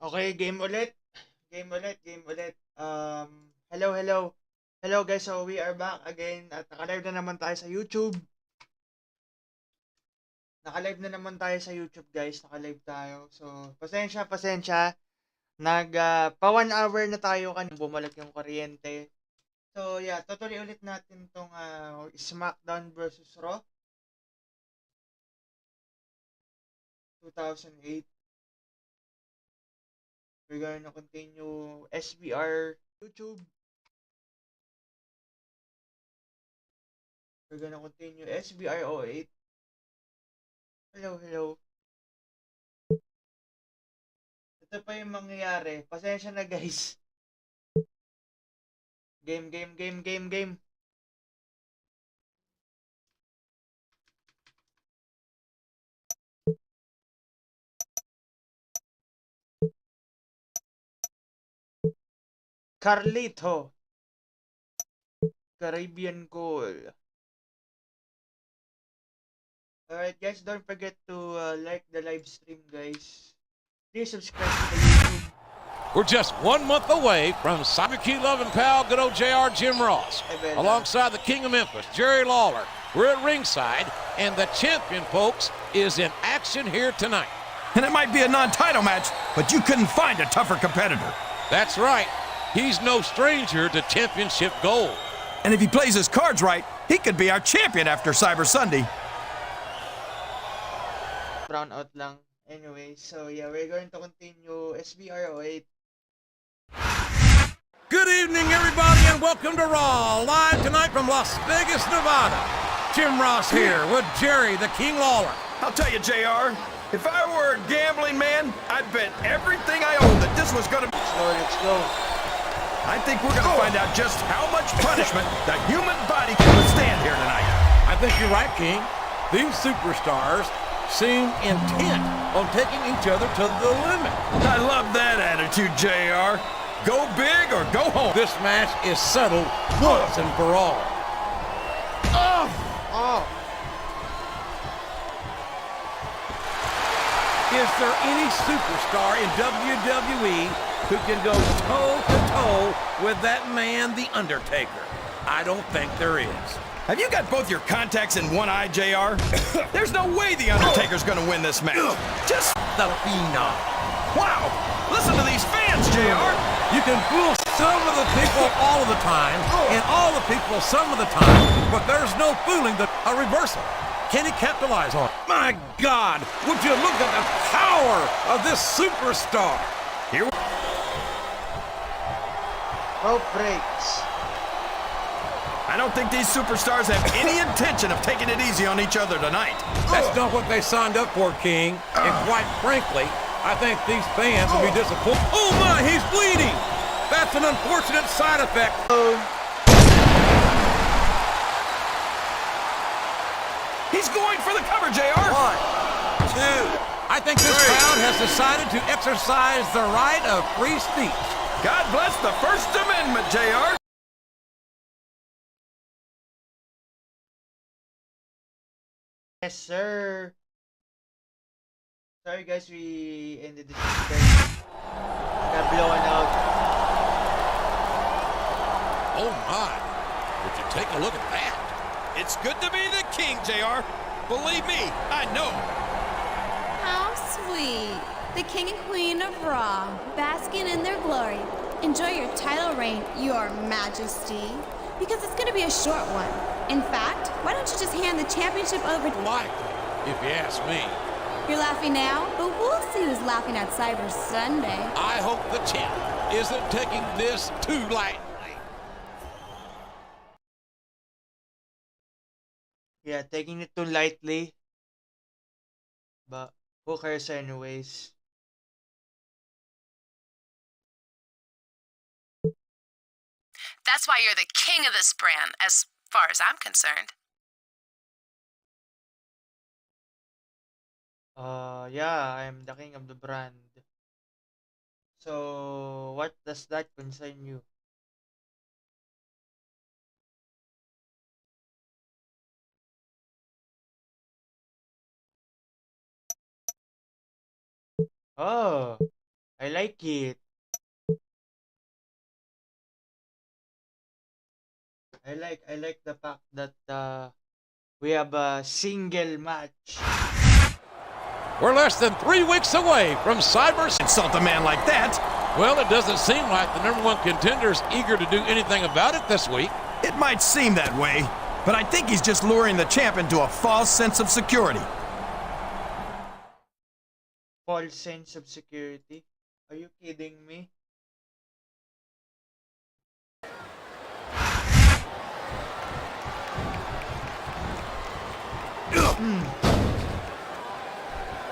Okay, game ulit. Game ulit. Hello, hello. Hello guys, so we are back again at naka-live na naman tayo sa YouTube. Naka-live na naman tayo sa YouTube guys, naka-live tayo. So, pasensya. Pa 1 hour na tayo kanina bumalik yung kuryente. So, yeah, tutuloy ulit natin tong Smackdown versus Raw 2008. We're gonna continue SBR YouTube. We're gonna continue SBR 08. Hello, hello. Ito pa yung mangyayari. Pasensya na guys. Game. Carlito. Caribbean Goal. Alright guys, don't forget to like the live stream guys. Please subscribe to the YouTube. We're just 1 month away from Cyber Key loving pal, good old JR Jim Ross. Alongside the King of Memphis, Jerry Lawler. We're at ringside, and the champion, folks, is in action here tonight. And it might be a non-title match, but you couldn't find a tougher competitor. That's right. He's no stranger to championship gold. And if he plays his cards right, he could be our champion after Cyber Sunday. Brown out lang. Anyway, so yeah, we're going to continue SBR 08. Good evening, everybody, and welcome to Raw, live tonight from Las Vegas, Nevada. Jim Ross here with Jerry, the King Lawler. I'll tell you, JR, if I were a gambling man, I'd bet everything I own that this was gonna... Let's go. I think we're gonna find out just how much punishment the human body can withstand here tonight. I think you're right, King. These superstars seem intent on taking each other to the limit. I love that attitude, JR. Go big or go home. This match is settled once and for all. Oh. Is there any superstar in WWE who can go toe-to-toe with that man, The Undertaker? I don't think there is. Have you got both your contacts in one eye, JR? There's no way The Undertaker's gonna win this match. Just The Phenom. wow! Listen to these fans, JR! You can fool some of the people all of the time, and all the people some of the time, but there's no fooling a reversal. Can he capitalize on it? My God, would you look at the power of this superstar? Here. Rope breaks. I don't think these superstars have any intention of taking it easy on each other tonight. That's not what they signed up for, King. And quite frankly, I think these fans will be disappointed. Oh my, he's bleeding! That's an unfortunate side effect. He's going for the cover, JR. 1, 2. I think this crowd has decided to exercise the right of free speech. God bless the First Amendment, JR. Yes, sir. Sorry guys, we ended this guys. Got blown out. Oh my, would you take a look at that? It's good to be the king, JR. Believe me, I know. How sweet. The king and queen of Raw, basking in their glory. Enjoy your title reign, your majesty, because it's going to be a short one. In fact, why don't you just hand the championship over to... Likely, if you ask me. You're laughing now, but we'll see who's laughing at Cyber Sunday. I hope the champ isn't taking this too lightly. Yeah, taking it too lightly. But who cares anyways? That's why you're the king of this brand, as far as I'm concerned. Yeah, I'm the king of the brand. So, what does that concern you? Oh, I like it. I like the fact that we have a single match. We're less than 3 weeks away from Cyber. Insult a man like that. Well, it doesn't seem like the #1 contender's eager to do anything about it this week. It might seem that way, but I think he's just luring the champ into a false sense of security. False sense of security. Are you kidding me?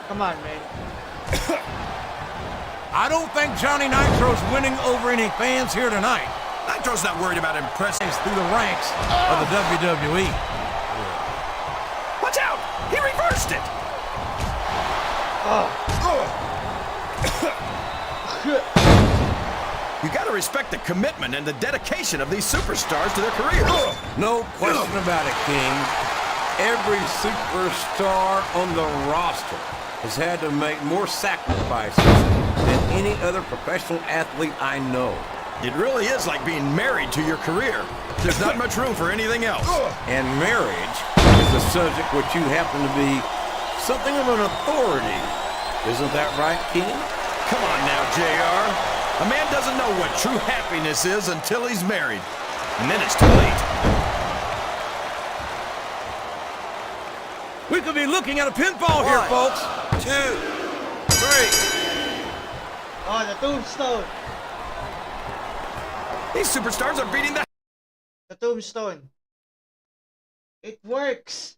Come on, man. I don't think Johnny Nitro's winning over any fans here tonight. Nitro's not worried about impressing. Through the ranks of the WWE. Watch out! He reversed it! You gotta respect the commitment and the dedication of these superstars to their careers. No question about it, King. Every superstar on the roster has had to make more sacrifices than any other professional athlete I know. It really is like being married to your career. There's not much room for anything else. And marriage is a subject which you happen to be something of an authority. Isn't that right, King? Come on now, JR. A man doesn't know what true happiness is until he's married. And then it's too late. We could be looking at a pinfall here, folks. 2, 3. Oh, the tombstone. These superstars are beating The tombstone. It works.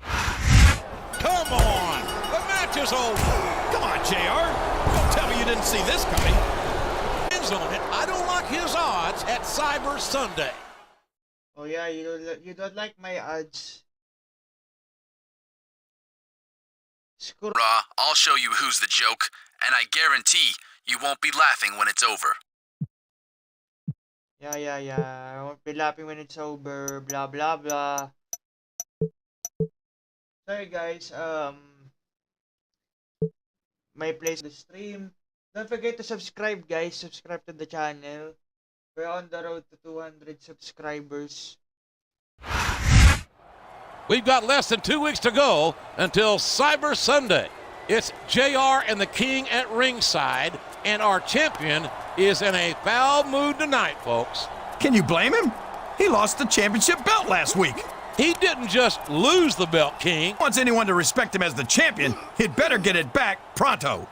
Come on! The match is over. Come on, JR. Don't tell me you didn't see this coming. On it. I don't like his odds at Cyber Sunday. Oh yeah, you don't like my odds. Screw. Raw, I'll show you who's the joke, and I guarantee you won't be laughing when it's over. Yeah. I won't be laughing when it's over. Blah blah blah. Sorry guys. My place the stream. Don't forget to subscribe, guys. Subscribe to the channel. We're on the road to 200 subscribers. We've got less than 2 weeks to go until Cyber Sunday. It's JR and the King at ringside, and our champion is in a foul mood tonight, folks. Can you blame him? He lost the championship belt last week. He didn't just lose the belt, King. Wants anyone to respect him as the champion, he'd better get it back pronto.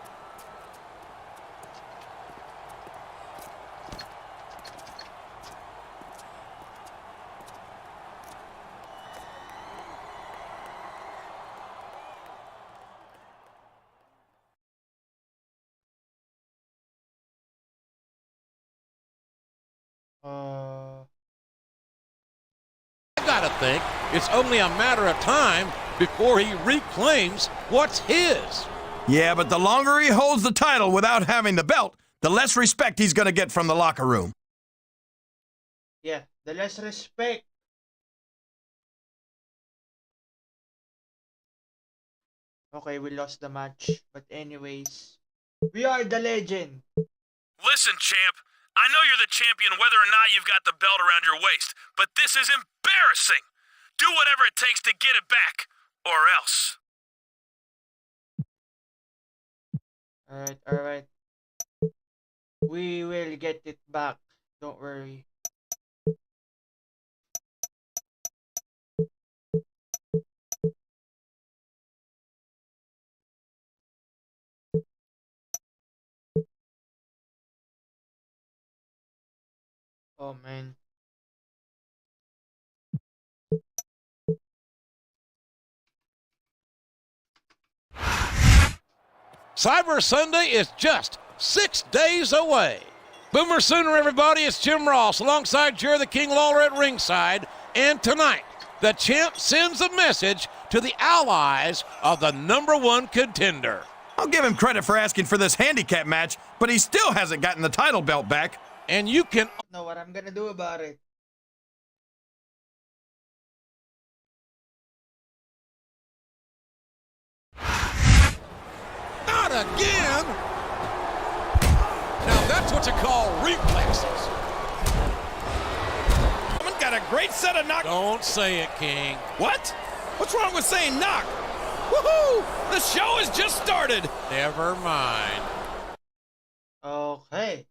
I gotta think it's only a matter of time before he reclaims what's his. Yeah, but the longer he holds the title without having the belt, the less respect he's gonna get from the locker room. Yeah, the less respect. Okay, we lost the match. But anyways, we are the legend. Listen, champ, I know you're the champion whether or not you've got the belt around your waist, but this is embarrassing. Do whatever it takes to get it back, or else. Alright. We will get it back. Don't worry. Oh man. Cyber Sunday is just 6 days away. Boomer Sooner, everybody. It's Jim Ross alongside Jerry the King Lawler at ringside. And tonight, the champ sends a message to the allies of the #1 contender. I'll give him credit for asking for this handicap match, but he still hasn't gotten the title belt back. And you can Know what I'm gonna do about it. Not again! Now that's what you call reflexes. Someone got a great set of knock. Don't say it, King. What? What's wrong with saying knock? Woohoo! The show has just started. Never mind. Okay.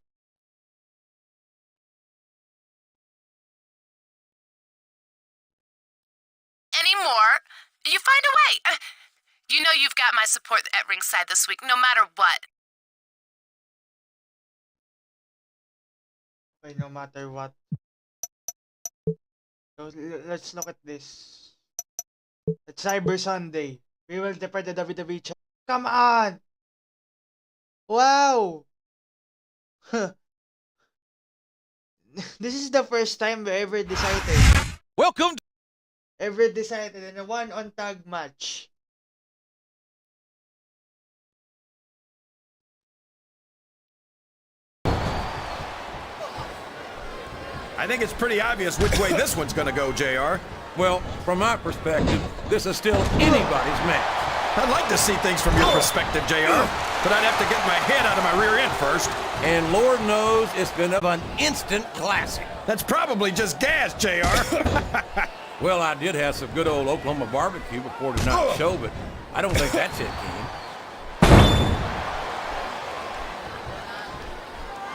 Anymore, you find a way. You know you've got my support at ringside this week, no matter what. Okay, no matter what. So let's look at this. It's Cyber Sunday. We will defend the WWE champ. Come on! Wow! This is the first time we ever Welcome decided in a one-on tag match. I think it's pretty obvious which way this one's gonna go, JR. Well, from my perspective, this is still anybody's match. I'd like to see things from your perspective, JR, but I'd have to get my head out of my rear end first. And Lord knows it's been an instant classic. That's probably just gas, JR. Well, I did have some good old Oklahoma barbecue before tonight's show, but I don't think that's it, King.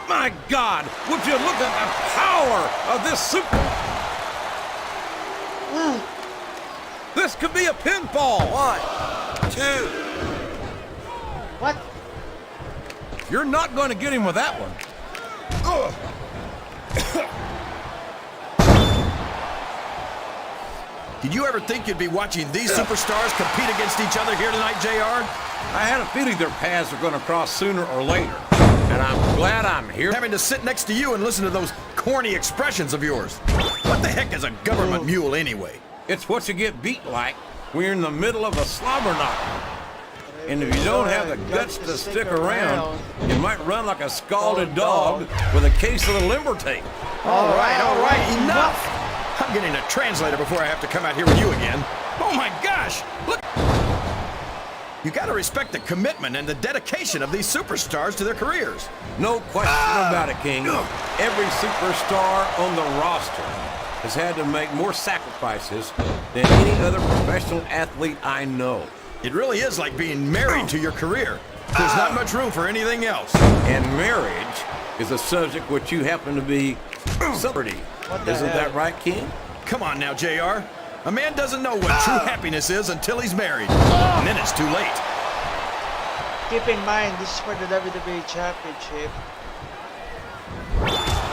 My God, would you look at the power of this super... This could be a pinfall. 1, 2. What? You're not going to get him with that one. Did you ever think you'd be watching these superstars compete against each other here tonight, JR? I had a feeling their paths were going to cross sooner or later, and I'm glad I'm here. Having to sit next to you and listen to those corny expressions of yours. What the heck is a government mule anyway? It's what you get beat like when you're in the middle of a slobber knocker. And if you don't have the guts to stick around, you might run like a scalded dog with a case of the limber tape. All right, enough! I'm getting a translator before I have to come out here with you again. Oh my gosh, look! You gotta respect the commitment and the dedication of these superstars to their careers. No question about it, King. Every superstar on the roster has had to make more sacrifices than any other professional athlete I know. It really is like being married to your career. There's not much room for anything else. And marriage is a subject which you happen to be celebrity. Isn't that right, King? Come on now, JR. A man doesn't know what true happiness is until he's married. And then it's too late. Keep in mind, this is for the WWE Championship.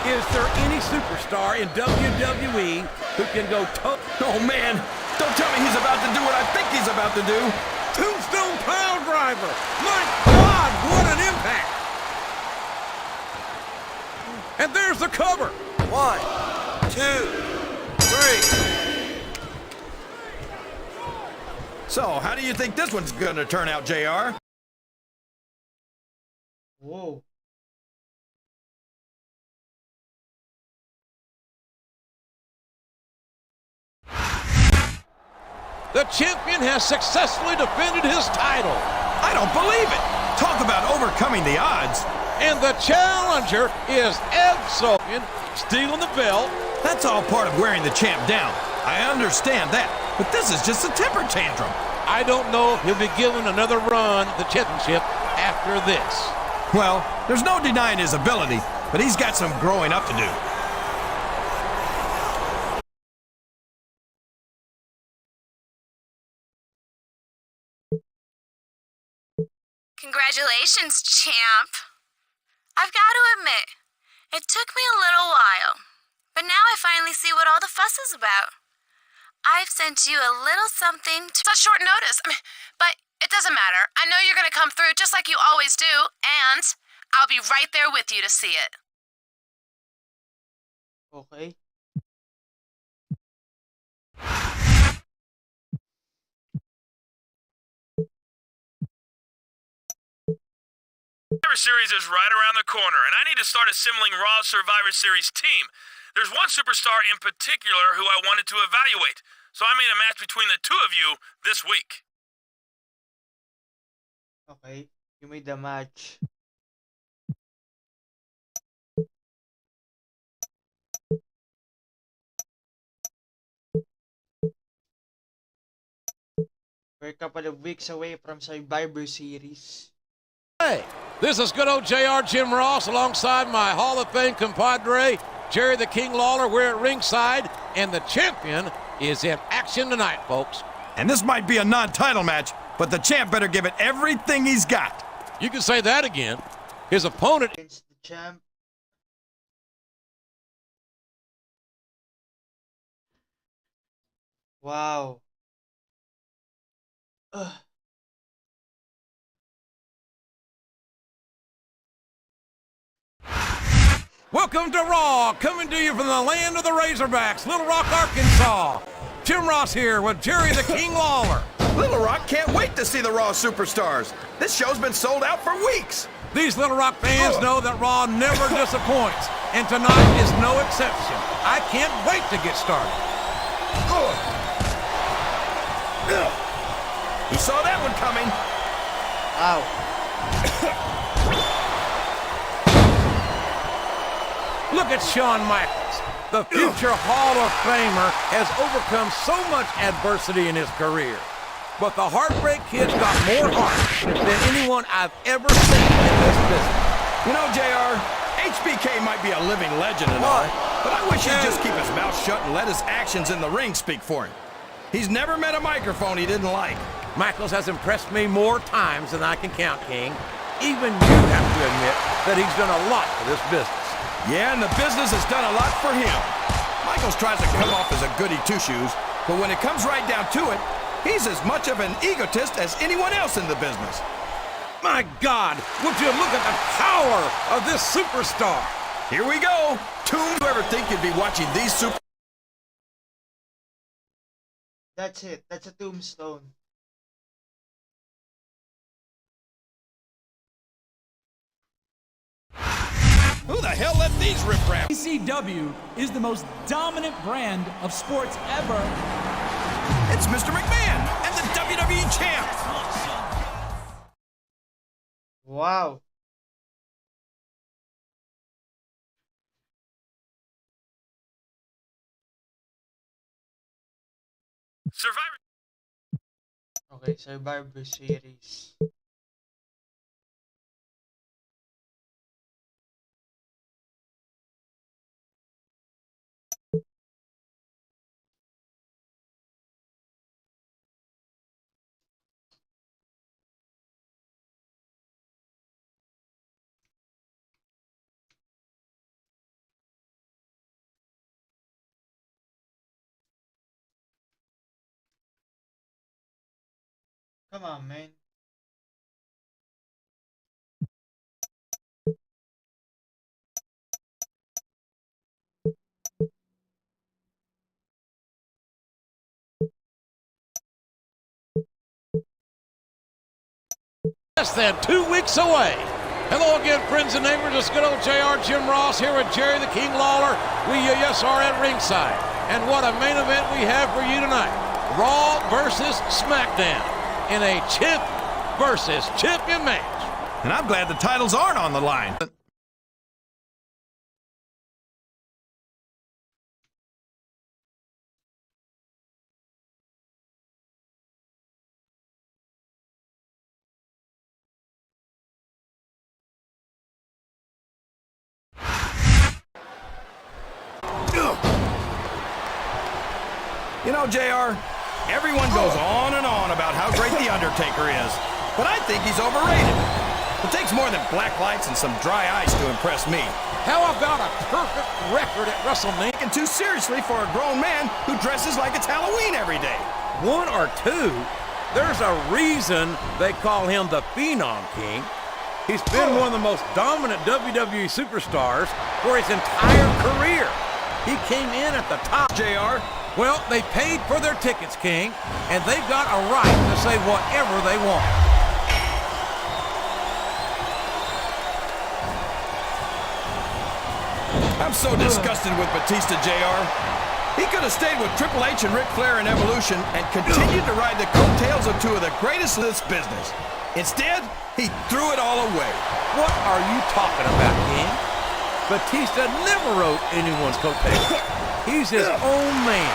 Is there any superstar in WWE who can go toe? Oh man, don't tell me he's about to do what I think he's about to do. Tombstone pile driver! My God, what an impact! And there's the cover. 1, 2, 3. So, how do you think this one's gonna turn out, JR? Whoa. The champion has successfully defended his title. I don't believe it. Talk about overcoming the odds. And the challenger is absolutely stealing the belt. That's all part of wearing the champ down. I understand that, but this is just a temper tantrum. I don't know if he'll be given another run at the championship after this. Well, there's no denying his ability, but he's got some growing up to do. Congratulations, champ. I've got to admit, it took me a little while, but now I finally see what all the fuss is about. I've sent you a little something to... Such short notice. But it doesn't matter. I know you're going to come through just like you always do, and I'll be right there with you to see it. Okay. Survivor Series is right around the corner, and I need to start assembling Raw's Survivor Series team. There's one superstar in particular who I wanted to evaluate, so I made a match between the two of you this week. Okay. Give me the match. We're a couple of weeks away from Survivor Series. Hey, this is good old JR Jim Ross alongside my Hall of Fame compadre, Jerry the King Lawler. We're at ringside, and the champion is in action tonight, folks. And this might be a non-title match, but the champ better give it everything he's got. You can say that again. His opponent... Against the champ. Wow. Ugh. Welcome to Raw, coming to you from the land of the Razorbacks, Little Rock, Arkansas. Jim Ross here with Jerry the King Lawler. Little Rock can't wait to see the Raw Superstars. This show's been sold out for weeks. These Little Rock fans know that Raw never disappoints, and tonight is no exception. I can't wait to get started. He saw that one coming. Ow. Look at Shawn Michaels. The future Hall of Famer has overcome so much adversity in his career. But the Heartbreak Kid's got more heart than anyone I've ever seen in this business. You know, JR, HBK might be a living legend and all, but I wish he'd just keep his mouth shut and let his actions in the ring speak for him. He's never met a microphone he didn't like. Michaels has impressed me more times than I can count, King. Even you have to admit that he's done a lot for this business. Yeah, and the business has done a lot for him. Michaels tries to come off as a goody two-shoes, but when it comes right down to it, he's as much of an egotist as anyone else in the business. My God, would you look at the power of this superstar? Here we go. Tombs, you ever think you'd be watching these super... That's it. That's a tombstone. Who the hell let these riffraff... GCW is the most dominant brand of sports ever. It's Mr. McMahon and the WWE champ. Wow. Survivor. Okay, Survivor Series. Come on, man. Less than 2 weeks away. Hello again, friends and neighbors. It's good old JR Jim Ross here with Jerry the King Lawler. We, yes, are at ringside. And what a main event we have for you tonight. Raw versus Smackdown in a champion versus champion match. And I'm glad the titles aren't on the line. You know, JR, everyone goes on and on about how great The Undertaker is, but I think he's overrated. It takes more than black lights and some dry ice to impress me. How about a perfect record at WrestleMania? Taken too seriously for a grown man who dresses like it's Halloween every day. One or two? There's a reason they call him the Phenom King. He's been one of the most dominant WWE superstars for his entire career. He came in at the top. JR, well, they paid for their tickets, King, and they've got a right to say whatever they want. I'm so disgusted with Batista, JR. He could have stayed with Triple H and Ric Flair in Evolution and continued to ride the coattails of two of the greatest of this business. Instead, he threw it all away. What are you talking about, King? Batista never rode anyone's coattails. He's his own man.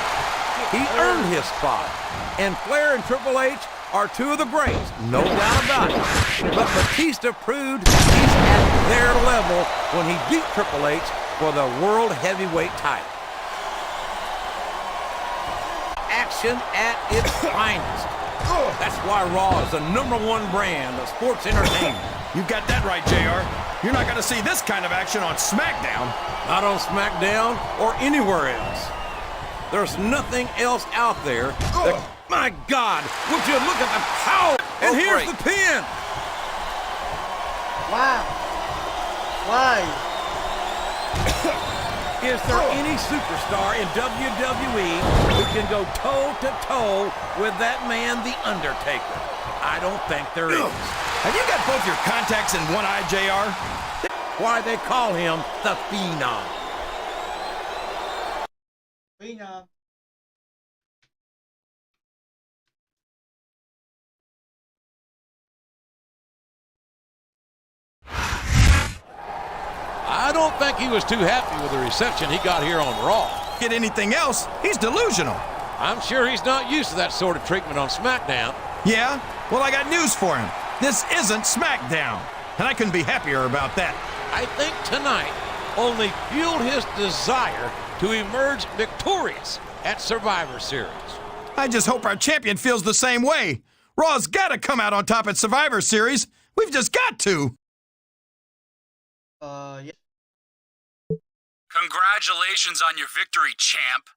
He earned his spot. And Flair and Triple H are two of the greats, no doubt about it. But Batista proved he's at their level when he beat Triple H for the World Heavyweight title. Action at its finest. That's why Raw is the #1 brand of sports entertainment. You got that right, JR. You're not going to see this kind of action on Smackdown. Not on Smackdown or anywhere else. There's nothing else out there that... My God, would you look at the power? And here's the pin. Wow. Why? Is there any superstar in WWE who can go toe-to-toe with that man, The Undertaker? I don't think there is. Have you got both your contacts in one eye, JR? Why they call him the Phenom. Phenom. I don't think he was too happy with the reception he got here on Raw. Get anything else, he's delusional. I'm sure he's not used to that sort of treatment on SmackDown. Yeah? Well, I got news for him. This isn't SmackDown, and I couldn't be happier about that. I think tonight only fueled his desire to emerge victorious at Survivor Series. I just hope our champion feels the same way. Raw's got to come out on top at Survivor Series. We've just got to. Yeah. Congratulations on your victory, champ.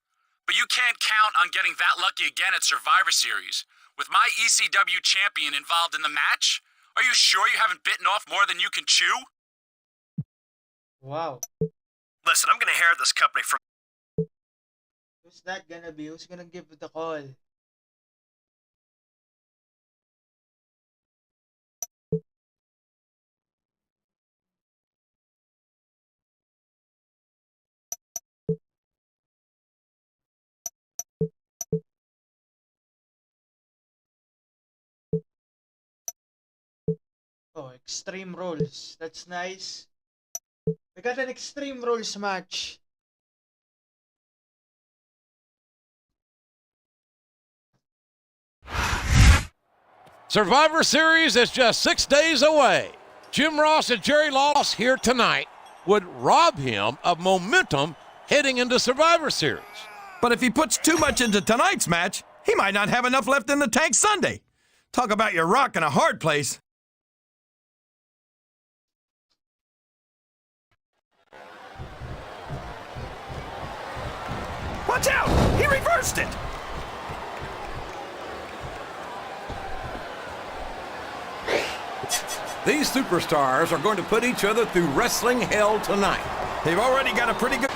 But you can't count on getting that lucky again at Survivor Series. With my ECW champion involved in the match, are you sure you haven't bitten off more than you can chew? Wow. Listen, I'm gonna inherit this company from... Who's that gonna be? Who's gonna give the call? Oh, Extreme Rules. That's nice. We got an Extreme Rules match. Survivor Series is just 6 days away. Jim Ross and Jerry Lawler here tonight would rob him of momentum heading into Survivor Series. But if he puts too much into tonight's match, he might not have enough left in the tank Sunday. Talk about your rock in a hard place. Watch out! He reversed it! These superstars are going to put each other through wrestling hell tonight. They've already got a pretty good...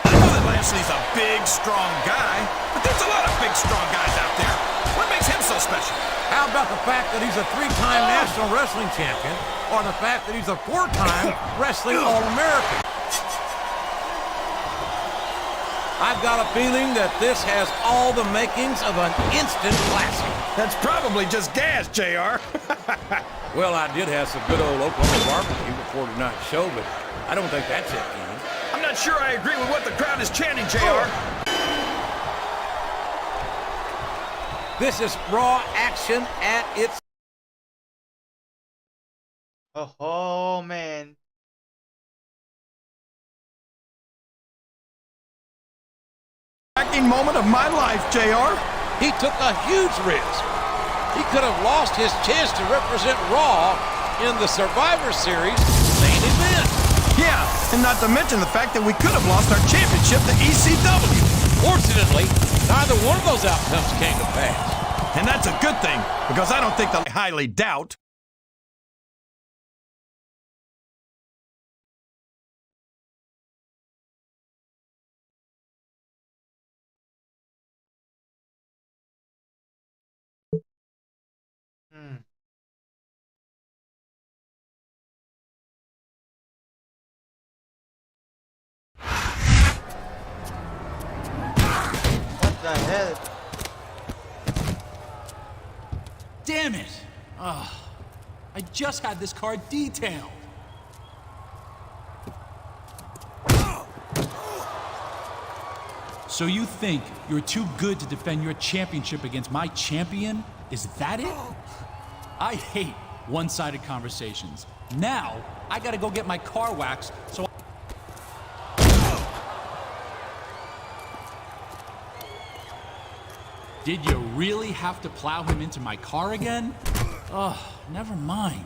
I know that Lashley's a big, strong guy, but there's a lot of big, strong guys out there. What makes him so special? How about the fact that he's a 3-time National Wrestling Champion, or the fact that he's a 4-time Wrestling All-American? I've got a feeling that this has all the makings of an instant classic. That's probably just gas, JR. Well, I did have some good old Oklahoma barbecue before tonight's show, but I don't think that's it, Ian. I'm not sure I agree with what the crowd is chanting, JR. This is Raw action at its... Oh man. Moment of my life, JR. He took a huge risk. He could have lost his chance to represent Raw in the Survivor Series main event. Yeah, and not to mention the fact that we could have lost our championship to ECW. Fortunately, neither one of those outcomes came to pass. And that's a good thing, because I don't think they'll highly doubt. the hell? Damn it! I just had this car detailed. So you think you're too good to defend your championship against my champion? Is that it? I hate one-sided conversations. Now, I gotta go get my car waxed, so... Did you really have to plow him into my car again? Oh, never mind.